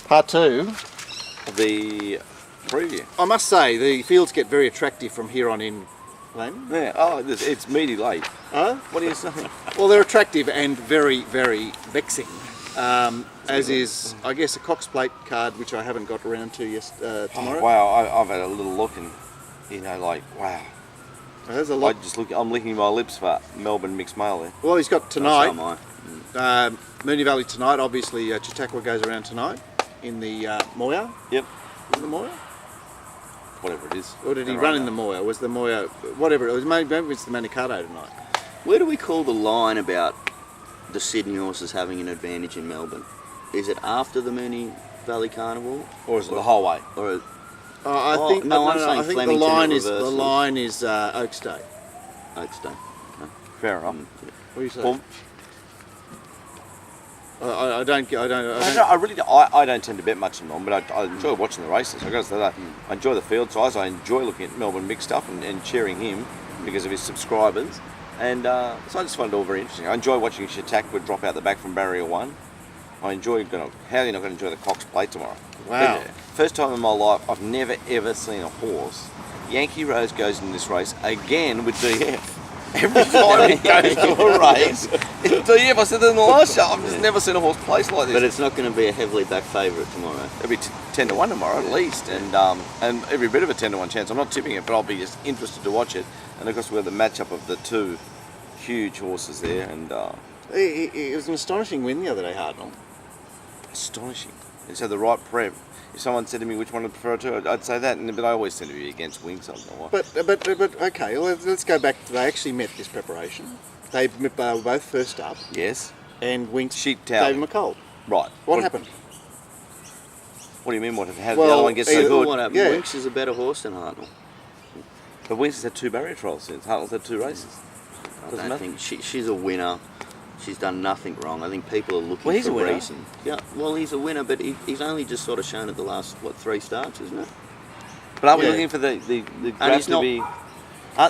Part 2. The preview. I must say, the fields get very attractive from here on in, Glenn. Yeah, oh, it's meaty late. Huh? What are you saying? Well, they're attractive and very, very vexing. As is, I guess, a Cox Plate card, which I haven't got around to tomorrow. Oh, wow, I've had a little look and, you know, like, wow. There's a lot. I'm licking my lips for Melbourne mixed mail there. Well, he's got tonight. Oh, so am I. Moonee Valley tonight. Obviously, Chautauqua goes around tonight in the Moya. Yep. Is it the Moya? Whatever it is. Or did he run in the Moya? Was the Moya, whatever it was, maybe it's the Manikato tonight. Where do we call the line about the Sydney horses having an advantage in Melbourne? Is it after the Moonee Valley Carnival? Or is it the whole way? Or I think I think the line is Oaks Day. Oaks Day. Okay. Fair enough. What do you say? Well, I don't tend to bet much on them, but I enjoy watching the races. I got to say that. I enjoy the field size. I enjoy looking at Melbourne mixed stuff and cheering him because of his subscribers. And so I just find it all very interesting. I enjoy watching Chautauqua drop out the back from barrier 1. I enjoy, how are you not going to enjoy the Cox Plate tomorrow? Wow. First time in my life, I've never ever seen a horse. Yankee Rose goes in this race again with DF. Every time he goes to a race, it's DF. I said that in the last show, I've just never seen a horse place like this. But it's not going to be a heavily backed favourite tomorrow. It'll be 10 to 1 tomorrow at least, and every bit of a 10 to 1 chance. I'm not tipping it, but I'll be just interested to watch it. And of course we have the matchup of the two huge horses there, and it was an astonishing win the other day, Hartnell. Astonishing. It's had the right PREV. If someone said to me which one I'd prefer to, I'd say that, but I always tend to be against Winks. I don't know why. But okay, let's go back. They actually met this preparation. They were both first up. Yes. And Winks Sheep Tower. gave him a cold. Right. What happened? What do you mean? How did the other one get so good? What happened? Yeah. Winks is a better horse than Hartnell. But Winks has had 2 barrier trials since. Hartnell's had 2 races. I don't think she's a winner. She's done nothing wrong. I think people are looking Well, he's for a winner. reason. Yeah, well, he's a winner, but he's only just sort of shown at the last 3 starts, isn't it? But are we looking for the grab to be?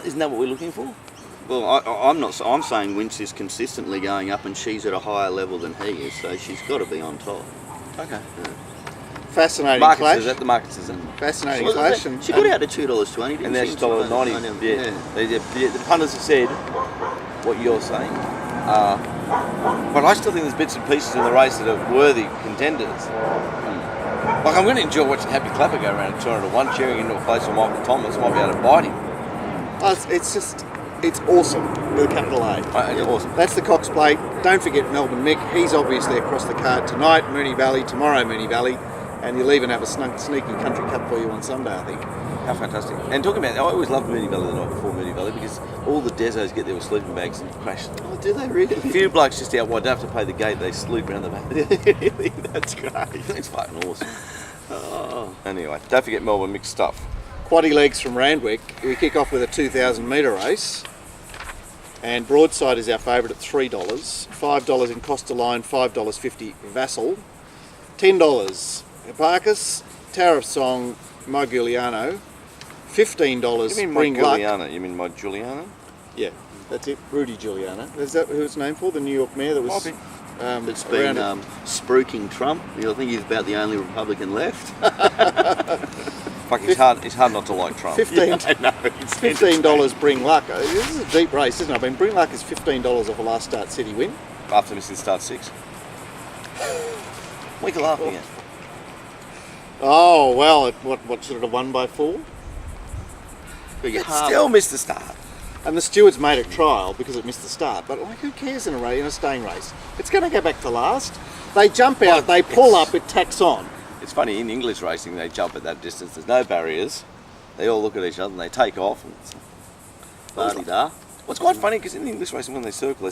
Isn't that what we're looking for? Well, I'm not. I'm saying Winks is consistently going up, and she's at a higher level than he is, so she's got to be on top. Okay. Yeah. Fascinating Market clash. says that. The market says that. Fascinating Well, clash. she got out at $2.20, didn't And now she? she's $1.90. Yeah. The punters have said what you're saying. But I still think there's bits and pieces in the race that are worthy contenders. Like, I'm going to enjoy watching Happy Clapper go around 200 to 1, cheering into a place where Michael Thomas might be able to bite him. It's awesome with a capital A. It's awesome. That's the Cox Plate. Don't forget Melbourne Mick. He's obviously across the card tonight. Moonee Valley tomorrow. Moonee Valley, and you'll even have a sneaky country cup for you on Sunday, I think. How fantastic. And talking about, I always loved Moonee Valley the night before Moonee Valley because all the desos get there with sleeping bags and crash. Oh, do they really? A few blokes just out wide, don't have to pay the gate, they sleep around the back. Really? That's great. It's fucking awesome. Oh. Anyway, don't forget Melbourne mixed stuff. Quaddy legs from Randwick. We kick off with a 2,000 metre race. And Broadside is our favourite at $3. $5 in Costa Line, $5.50 Vassal. $10 Hipparchus, Tower of Song, My Giuliano. $15 You mean Bring my Luck. Giuliano? You mean my Giuliano? Yeah, that's it. Rudy Giuliano. Is that who it's named for? The New York mayor that was... That's been spruiking Trump. I think he's about the only Republican left. Fuck, it's hard not to like Trump. $15 Bring Luck. This is a deep race, isn't it? I mean, Bring Luck is $15 off a last start city win. After missing start 6. What are you laughing at? Oh, well, what should it have won by 4? It still missed the start. And the stewards made it trial because it missed the start. But like, who cares in a staying race? It's going to go back to last. They jump out, they pull up, it tacks on. It's funny, in English racing, they jump at that distance. There's no barriers. They all look at each other and they take off. Ba-de-da. Well, it's quite funny because in the English racing, when they circle.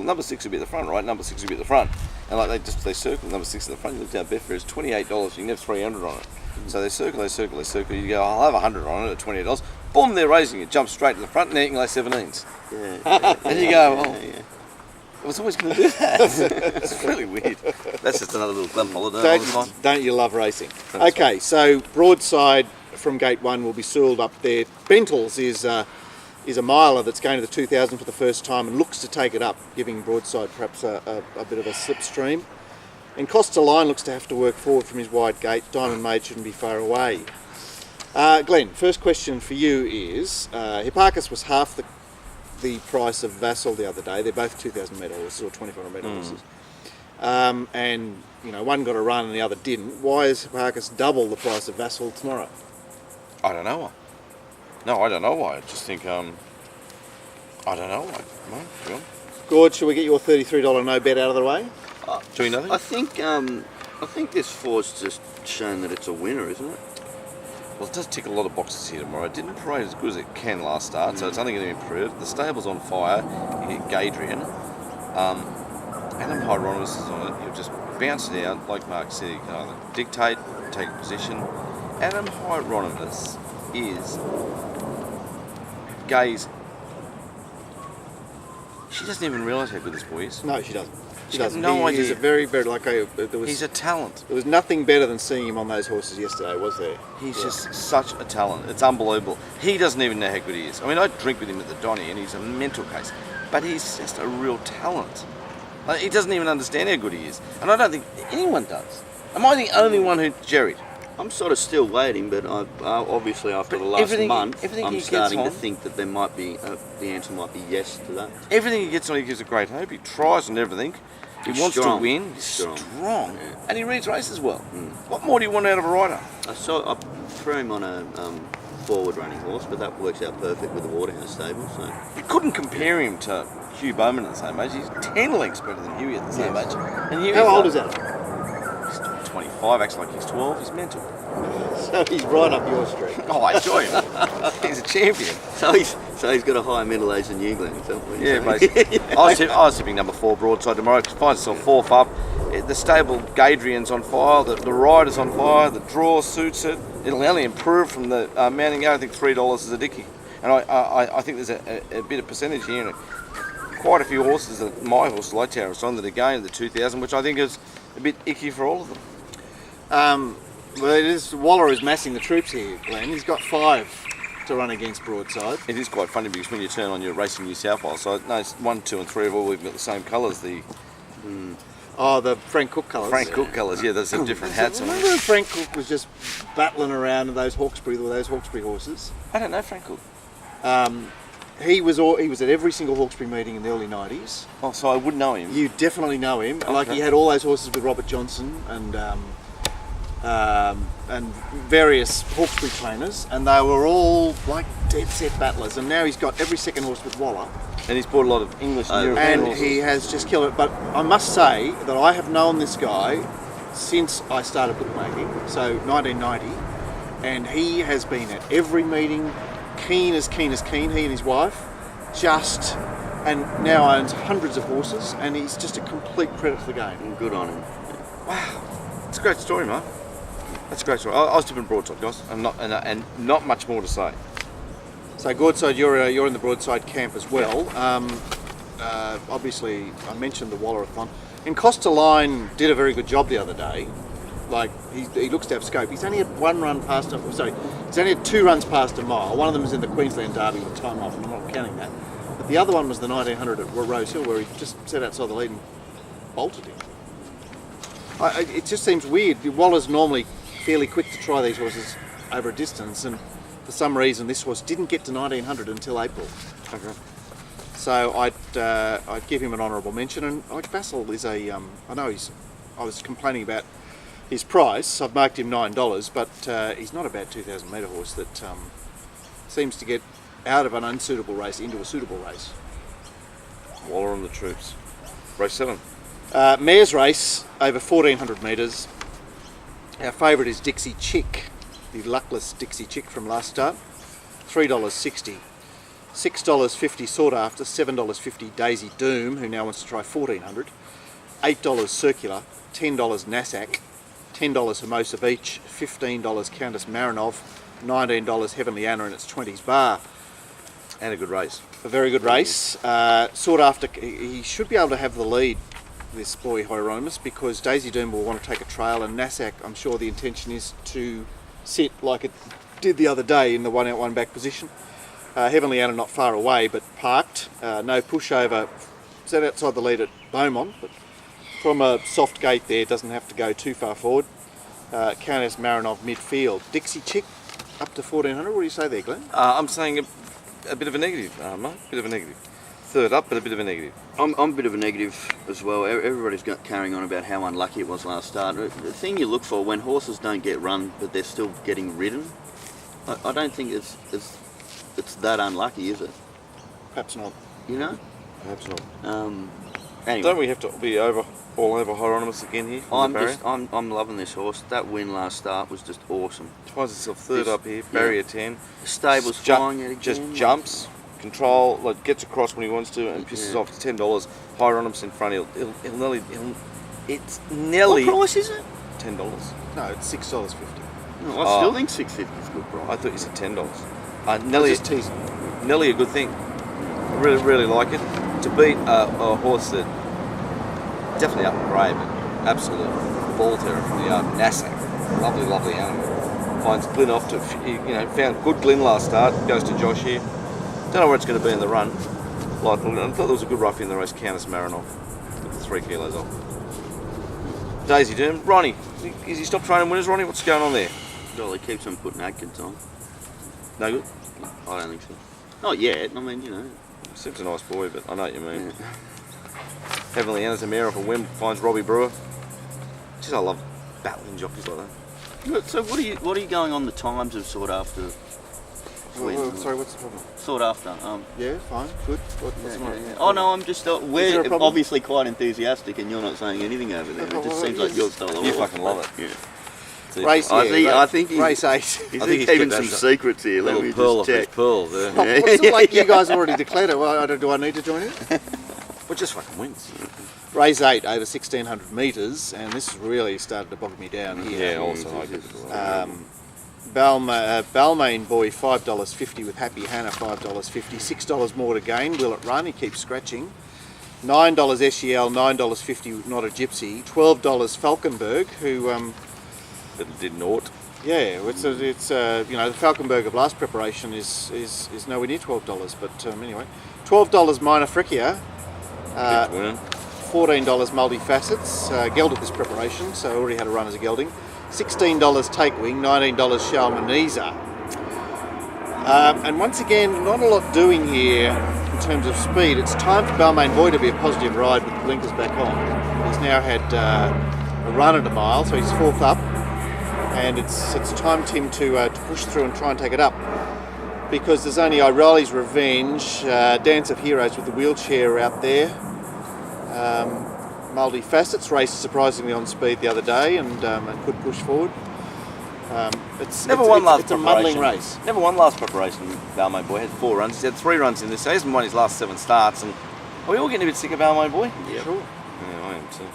Number 6 will be at the front, right? Number 6 will be at the front. And like they circle number 6 at the front. You look down Betfair, it's $28. You can have 300 on it. So they circle. You go, I'll have 100 on it at $28. Boom, they're raising it. Jump straight to the front and there you can lay 17s. Yeah. And you go, I was always going to do that. It's really weird. That's just another little club holiday. Don't you love racing? Okay, so Broadside from Gate 1 will be soiled up there. Bentles is a miler that's going to the 2000 for the first time and looks to take it up, giving Broadside perhaps a bit of a slipstream. And Costa Line looks to have to work forward from his wide gate. Diamond Maid shouldn't be far away. Glenn, first question for you is, Hipparchus was half the price of Vassal the other day. They're both 2,000 metre horses or 2,500 metre horses. And, you know, one got a run and the other didn't. Why is Hipparchus double the price of Vassal tomorrow? I don't know why. No, I don't know why. I just think, I don't know why. No, go on. Gord, shall we get your $33 no bet out of the way? Doing nothing? I think this four's just shown that it's a winner, isn't it? Well, it does tick a lot of boxes here tomorrow. It didn't parade as good as it can last start, so it's only going to improve. The stable's on fire. You hit Gadrian. Adam Hieronymus is on it. You'll just bounce it out, like Mark said. You can either dictate, take a position. Adam Hieronymus is Gay's. She doesn't even realise how good this boy is. No, she doesn't. She has no idea. He's a very, very, He's a talent. There was nothing better than seeing him on those horses yesterday, was there? He's just such a talent. It's unbelievable. He doesn't even know how good he is. I mean, I drink with him at the Donny, and he's a mental case. But he's just a real talent. Like, he doesn't even understand how good he is. And I don't think anyone does. Am I the only one who jerried? I'm sort of still waiting, but obviously after the last month, I'm starting to think that there might be the answer might be yes to that. Everything he gets on, he gives a great hope. He tries and everything. He wants to win. He's strong. Yeah. And he reads races well. What more do you want out of a rider? I threw him on a forward running horse, but that works out perfect with the Waterhouse stable. So You couldn't compare him to Hugh Bowman at the same age. He's 10 lengths better than Hughie at the same age. And Hughie's How old is that? He's 25, acts like he's 12. He's mental. So he's right up your street. Oh, I enjoy him. He's a champion. so he's got a higher middle age than you, Glenn. Yeah, basically. I was tipping number 4 Broadside tomorrow. Finds itself 4th up. The stable Gadrian's on fire. The rider's on fire. The draw suits it. It'll only improve from the mounting out. I think $3 is a dickie. And I think there's a bit of percentage here. And quite a few horses, my horses like Taurus on that are going the 2000, which I think is a bit icky for all of them. Well, Waller is massing the troops here, Glenn. He's got 5 to run against Broadside. It is quite funny because when you turn on your Racing New South Wales side, no, it's 1, 2 and 3 have all got the same colours. The Frank Cook colours. Frank Cook colours, yeah, there's some different hats on. Remember when Frank Cook was just battling around with those Hawkesbury horses? I don't know Frank Cook. He was at every single Hawkesbury meeting in the early 90s. Oh, so I would know him. You definitely know him. Okay. Like, he had all those horses with Robert Johnson and various Hawkesbury trainers, and they were all like dead set battlers. And now he's got every second horse with Waller, And he's bought a lot of English and European and horses. he has just killed it. But I must say that I have known this guy since I started bookmaking, so 1990, and he has been at every meeting, keen as keen. He and his wife, and now owns hundreds of horses, and he's just a complete credit to the game. good on him. Wow, it's a great story, Mark. That's a great story. I was tipping Broadside, guys, and not much more to say. So Broadside, you're in the Broadside camp as well. Obviously, I mentioned the Waller-a-thon. And Costa Line did a very good job the other day. Like, he looks to have scope. He's only had he's only had 2 runs past a mile. One of them was in the Queensland Derby time off, and I'm not counting that. But the other one was the 1900 at Rose Hill, where he just sat outside the lead and bolted him. It just seems weird. Waller's normally fairly quick to try these horses over a distance, and for some reason this horse didn't get to 1900 until April. Okay. So I'd give him an honourable mention. And like Vassal is I was complaining about his price. I've marked him $9, but he's not a bad 2,000 metre horse that seems to get out of an unsuitable race into a suitable race. Waller on the troops. Race 7. Mares race over 1,400 metres. Our favourite is Dixie Chick, the luckless Dixie Chick from last start. $3.60. $6.50 sought after, $7.50 Daisy Doom, who now wants to try 1,400. $8 Circular, $10 Nassac, $10 Hermosa Beach, $15 Countess Marinov, $19 Heavenly Anna, and it's 20s bar. And a good race. A very good race. Sought after, he should be able to have the lead, this boy Hieronymus, because Daisy Doom will want to take a trail, and Nassac, I'm sure the intention is to sit like it did the other day in the 1 out 1 back position. Heavenly Anna not far away, but parked. No pushover. Sat outside the lead at Beaumont, but from a soft gate there, doesn't have to go too far forward. Countess Marinov midfield. Dixie Chick up to 1400. What do you say there, Glenn? I'm saying a bit of a negative, mate. A bit of a negative. Third up, but a bit of a negative. I'm a bit of a negative as well. Everybody's carrying on about how unlucky it was last start. The thing you look for when horses don't get run, but they're still getting ridden, I don't think it's that unlucky, is it? Perhaps not. You know? Perhaps not. Anyway. Don't we have to be all over Hieronymus again here? I'm loving this horse. That win last start was just awesome. Finds itself third up here, barrier 10. The stable's flying it again. Just jumps, control, like gets across when he wants to, and pisses off to $10. Hieronymus in front. It's nearly. What price is it? $10. No, it's $6.50. No, I still think $6.50 is a good price. I thought you said $10. Nelly is teasing. Nearly a good thing. Really, really like it. To beat a horse that definitely up and brave, absolute ball terror from the yard. Nassac, lovely, lovely animal. Finds Glyn off to, found good Glyn last start. Goes to Josh here. Don't know where it's going to be in the run. I thought there was a good rough in the race. Countess Marinov, with the 3 kilos off. Daisy Doom, Ronnie. Is he stopped training winners, Ronnie? What's going on there? Well, he keeps on putting Atkins on. No good. I don't think so. Not yet. I mean, you know. Seems a nice boy, but I know what you mean. Yeah. Heavenly Anna's a mare off a whim, finds Robbie Brewer. Just I love battling jockeys like that. So what are you going on the times of sought after? Sorry, what's the problem? Sought after. Yeah, fine, good. What's the matter? Oh no, I'm just we're obviously quite enthusiastic, and you're not saying anything over there. It just seems like your style of horse. You fucking love it. Yeah. Race, I think race 8. He's keeping some secrets here. Let me pearl just check. Pearls, What's it like you guys already declared it? Well, do I need to join in? Well, just fucking wins. Race 8 over 1600 metres, and this really started to bog me down here. Yeah, also I get it. Balmain Boy $5.50 with Happy Hannah $5.50, $6 more to gain. Will it run? He keeps scratching. $9 SEL, $9.50 with Not a Gypsy, $12 Falkenberg, who It did naught. yeah, it's the Falkenberg of last preparation is nowhere near $12, but anyway, $12 Minor Frickia, $14 Multifacets, gelded this preparation, so already had a run as a gelding. $16 Take Wing, $19 Shalmaneza. And once again, not a lot doing here in terms of speed. It's time for Balmain Boy to be a positive ride with the blinkers back on. He's now had a run at a mile, so he's 4th up, and it's time Tim to push through and try and take it up. Because there's only O'Reilly's Revenge, Dance of Heroes with the wheelchair out there. Multifacets raced surprisingly on speed the other day and could push forward. It's a muddling race. Never won last preparation. Balmain Boy had 4 runs. He's had 3 runs in this season. Won his last 7 starts. And are we all getting a bit sick of Balmain Boy? Yeah, sure. Yeah, I am too.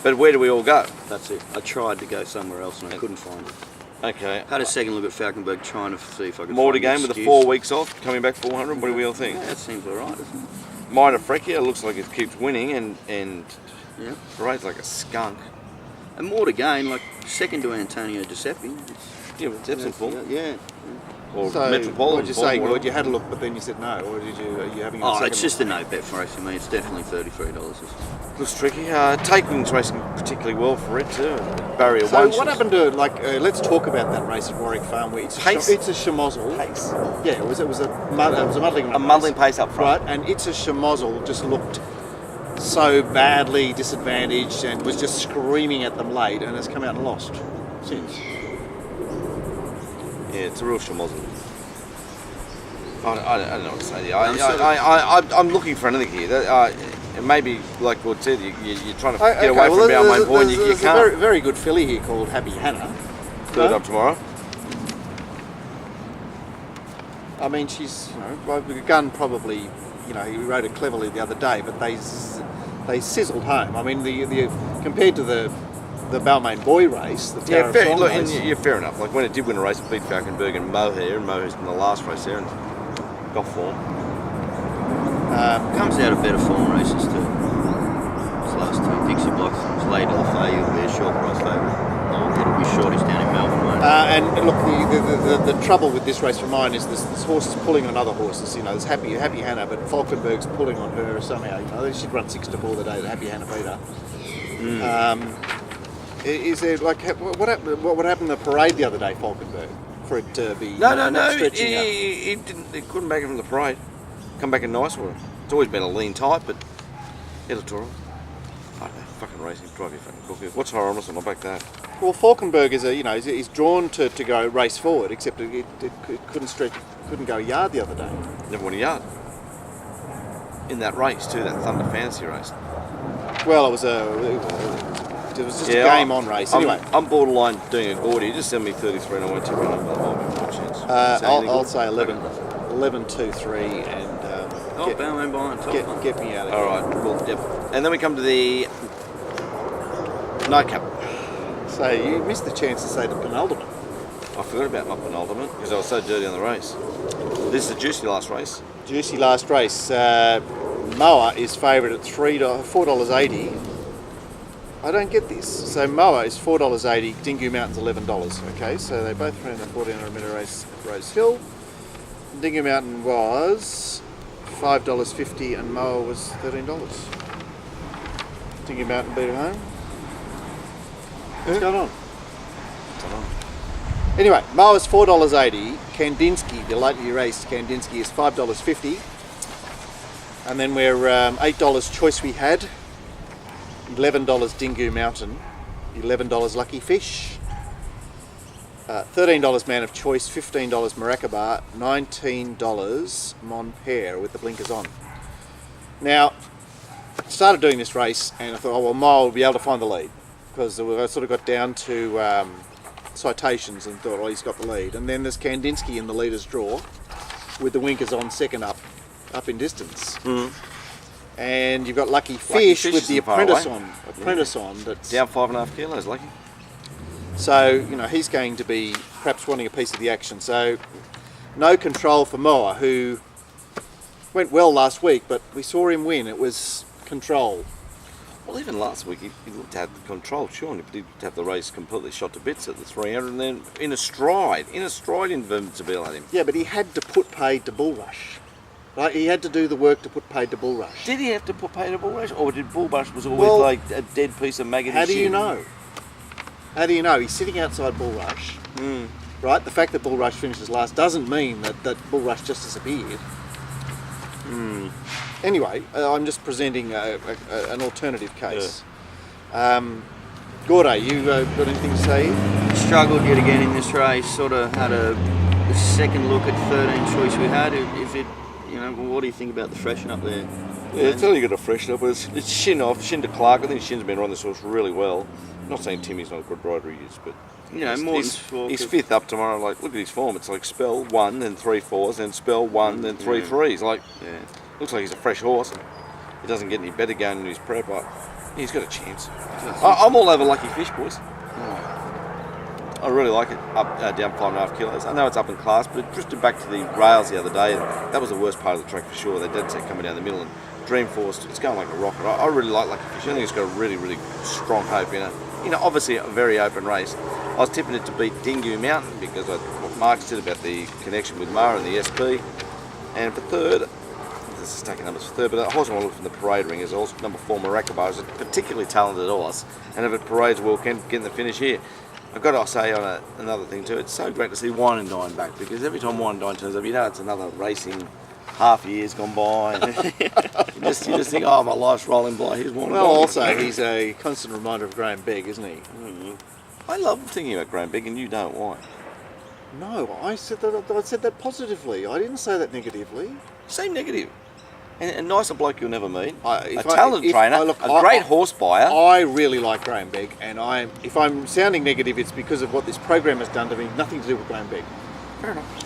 But where do we all go? That's it. I tried to go somewhere else and I couldn't find it. Okay. Had a second look at Falkenberg, trying to see if I could More find to gain an with the excuse. 4 weeks off, coming back 400. What do we all think? Yeah, that seems alright, doesn't it? Minor Frickia looks like it keeps winning and Yeah. rides like a skunk. And more to gain, like second to Antonio Giuseppe. Yeah, but that's in form. Yeah. Or So, Metropolitan. what did you say, form, Gord? You had a look, but then you said no, or are you having a Oh, second it's just look? a no bet for race for me. It's definitely $33. Looks tricky. Take Wing's racing particularly well for it too. Barrier So 1. what happened to, let's talk about that race at Warwick Farm where it's a schmozzle. Pace. Yeah, it was a muddling A muddling pace up front. Right, and it's a schmozzle just looked so badly disadvantaged and was just screaming at them late and has come out and lost since. Yeah, it's a real schmozzle. I don't know what to say. I'm looking for anything here. Maybe, like Gord said, you're trying to get away from Balmain Boy and you there's can't. a very, very good filly here called Happy Hannah. Third up tomorrow. I mean, she's, the gun probably, he rode it cleverly the other day, but they sizzled home. I mean, the compared to the Balmain Boy race, the Tower of Song race. Yeah, fair enough. Like when it did win a race, it beat Falkenberg and Mohair, and Mohair's in the last race there and got form. Comes out of better form races too. This last 2 Dixie blocks. It's laid to the fay, will be a short price favourite. It'll be shortish down in Melbourne, won't it? And look, the trouble with this race for mine is this horse is pulling on other horses. There's Happy Hannah, but Falkenberg's pulling on her somehow. She'd run 6 to 4 the day that Happy Hannah beat her. Is there like what happened in the parade the other day, Falkenberg, for it to be No. stretching out? He didn't. He couldn't make it from the parade. Come back in nice water. It's always been a lean type, but editorial. I don't know, fucking racing, drive your fucking cookie. What's horrendous? I'm not back that. Well, Falkenberg is he's drawn to go race forward, except it couldn't go a yard the other day. Never won a yard. In that race too, that Thunder Fantasy race. Well, it was just a game on race. Anyway, I'm borderline doing a Gordy. Just send me 33 and I won't take one over. I'll say 11-2-3 and Bowman behind top one. get me out of here. All right. Well, yep. And then we come to the nightcap. So you missed the chance to say the penultimate. I forgot about my penultimate because I was so dirty on the race. This is a juicy last race. Juicy last race. Moa is favourite at $4.80. I don't get this. So Moa is $4.80. Dingu Mountain's $11. Okay, so they both ran the 1400 metre race at Rose Hill. Dingu Mountain was $5.50 and Moa was $13. Dingu Mountain beat it home. What's going on? Anyway, Moa's $4.80. Kandinsky, the lightly raced Kandinsky, is $5.50. And then we're $8 Choice We Had, $11 Dingu Mountain, $11 Lucky Fish, $13 Man of Choice, $15 Maracaba, $19 Mon Pere with the blinkers on. Now, I started doing this race and I thought, oh well, Moa will be able to find the lead because I sort of got down to citations and thought, oh, he's got the lead. And then there's Kandinsky in the leader's draw with the winkers on second up in distance. And you've got Lucky Fish with the apprentice on. That's Down 5.5 kilos, Lucky. So, you know, he's going to be perhaps wanting a piece of the action. So, no control for Moa, who went well last week, but we saw him win. It was control. Well, even last week he looked to have the control, surely, but he did have the race completely shot to bits at the 300, and then in a stride invincibility at him. Yeah, but he had to put paid to Bull Rush. Right? He had to do the work to put paid to Bull Rush. Did he have to put paid to Bull Rush, or did Bull Rush was always like a dead piece of maggoty How do shit? you know? How do you know? He's sitting outside Bull Rush. Right? The fact that Bull Rush finishes last doesn't mean that Bull Rush just disappeared. Anyway, I'm just presenting an alternative case. Gordo, you got anything to say here? Struggled yet again in this race. Sort of had a second look at 13 Choice We Had. If it, what do you think about the freshen up there? Yeah, it's only got to freshen up. It's Shin off, Shin to Clark. I think Shin's been running this horse really well. I'm not saying Timmy's not a good rider he is, but he's fifth up tomorrow. Like, look at his form. It's like spell 1, then 3 4s, then spell 1, then 3 3s. Like, looks like he's a fresh horse. He doesn't get any better going in his prep. He's got a chance. I'm all over Lucky Fish, boys. I really like it. Up, down 5.5 kilos. I know it's up in class, but it drifted back to the rails the other day. And that was the worst part of the track for sure. They did say coming down the middle, and Dreamforce, it's going like a rocket. I really like Lucky Fish. I think it's got a really, really strong hope. Obviously a very open race. I was tipping it to beat Dingu Mountain because of what Mark said about the connection with Mara and the SP. And for third, this is taking numbers for third, but the horse I want to look from the parade ring is also number 4 Maracaba. Is a particularly talented horse, and if it parades well, can get in the finish here. I've got to say on another thing too, it's so great to see Wine and Dine back, because every time Wine and Dine turns up, it's another racing half year's gone by. you just think, oh, my life's rolling by. Here's Wine and Dine. Well, also, he's a constant reminder of Graham Begg, isn't he? I love thinking about Graham Begg, and you don't. Why? No, I said that positively. I didn't say that negatively. Same negative. And a nicer bloke you'll never meet. A talented trainer, a great horse buyer. I really like Graham Begg, and if I'm sounding negative, it's because of what this program has done to me. Nothing to do with Graham Begg. Fair enough.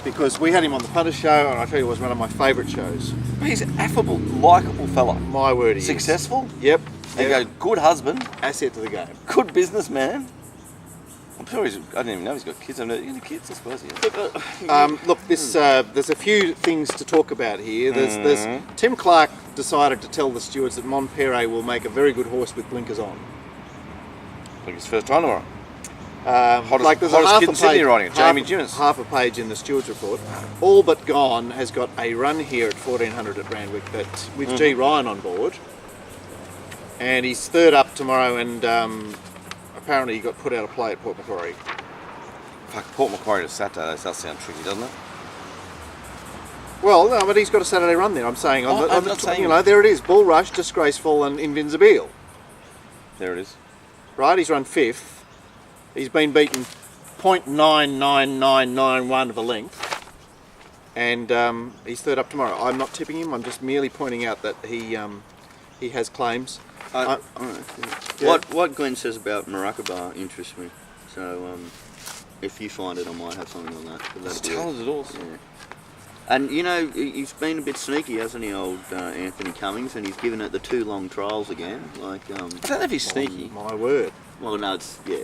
Because we had him on the Punter Show, and I tell you, it was one of my favourite shows. He's an affable, likeable fella. My word, he Successful. is. Yep. A good husband. Asset to the game. Good businessman. I'm sure I didn't even know he's got kids. Any kids, I suppose. Look, there's a few things to talk about here. There's Tim Clark decided to tell the stewards that Mon Pere will make a very good horse with blinkers on. I think it's first time tomorrow. There's a half a Sydney riding it, Jamie Jimmins. Half a page in the stewards report. All But Gone has got a run here at 1400 at Randwick with G Ryan on board, and he's third up tomorrow, and apparently he got put out of play at Port Macquarie. Fuck, Port Macquarie to Saturday, that does sound tricky, doesn't it? Well, no, but he's got a Saturday run there. I'm saying I'm not saying- you know, there it is: Bull Rush, Disgraceful, and Invincible. There it is. Right, he's run 5th. He's been beaten 0.99991 of a length, and he's 3rd up tomorrow. I'm not tipping him. I'm just merely pointing out that he has claims. Yeah. Yeah. What Glenn says about Maracaba interests me. So if you find it, I might have something on that. It's a talented horse. Yeah. And you know, he's been a bit sneaky, hasn't he, old Anthony Cummings? And he's given it the 2 long trials again. Like, I don't know if he's sneaky. My word. well, no,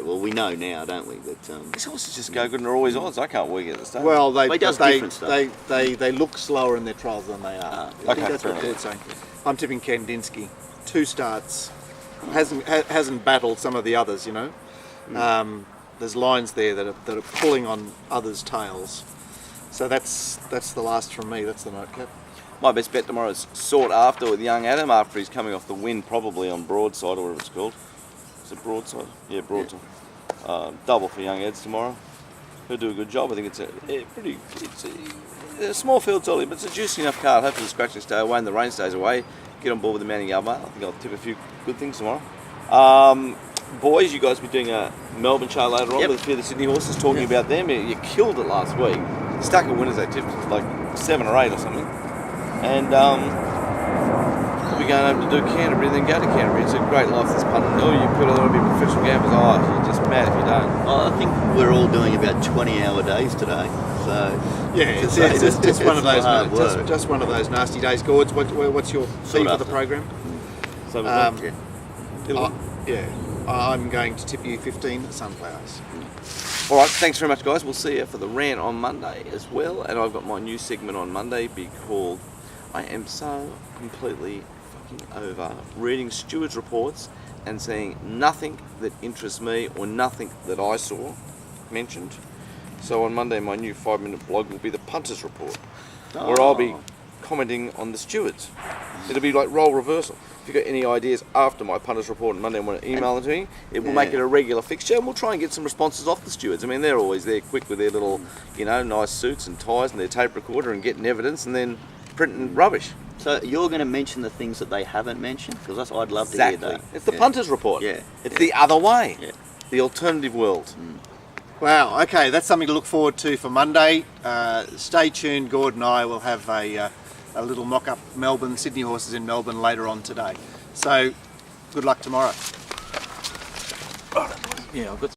well, we know now, don't we? But These horses just go good and are always odds. I can't work at the start. Well, he does different stuff. they look slower in their trials than they are. okay, That's fair what enough. Gord's saying. I'm tipping Kandinsky. 2 starts. Hasn't battled some of the others, you know. There's lines there that are pulling on others' tails. So that's the last from me. That's the nightcap. My best bet tomorrow is Sought After with young Adam after he's coming off the win, probably on Broadside or whatever it's called. Is it Broadside? Yeah, Broadside. Double for young Eds tomorrow. He'll do a good job. I think it's a small field early, but it's a juicy enough card. Hopefully the scratching stay away and the rain stays away. Get on board with the Manning Yard, mate. I think I'll tip a few good things tomorrow. Boys, you guys will be doing a Melbourne show later on Yep. with a few of the Sydney horses, talking about them. You killed it last week. Stack of winners, they tipped like 7 or 8 or something. And we'll be going over to do Canterbury, then go to Canterbury. It's a great life, this punting. Oh, you put a lot of people professional gamblers. Oh, you're just mad if you don't. well, I think we're all doing about 20-hour days today. So Yeah, it's one of those just one of those nasty days. Gords, what's your fee for after. the program? So I'm going to tip you 15 sunflowers. all right, thanks very much, guys. We'll see you for the rant on Monday as well. And I've got my new segment on Monday, be called I Am So Completely Fucking Over Reading Stewards' Reports and seeing nothing that interests me or nothing that I saw mentioned. So on Monday, my new 5-minute blog will be the Punters Report, where I'll be commenting on the stewards. It'll be like role reversal. If you've got any ideas after my Punters Report on Monday and want to email them to me, it will make it a regular fixture, and we'll try and get some responses off the stewards. I mean, they're always there quick with their little, nice suits and ties and their tape recorder and getting evidence and then printing rubbish. So you're going to mention the things that they haven't mentioned? Because I'd love to hear that. It's the Punters Report. Yeah. It's the other way. Yeah. The alternative world. Wow, okay, that's something to look forward to for Monday. Stay tuned. Gord and I will have a little mock-up Sydney horses in Melbourne later on today. So, good luck tomorrow. Yeah, I've got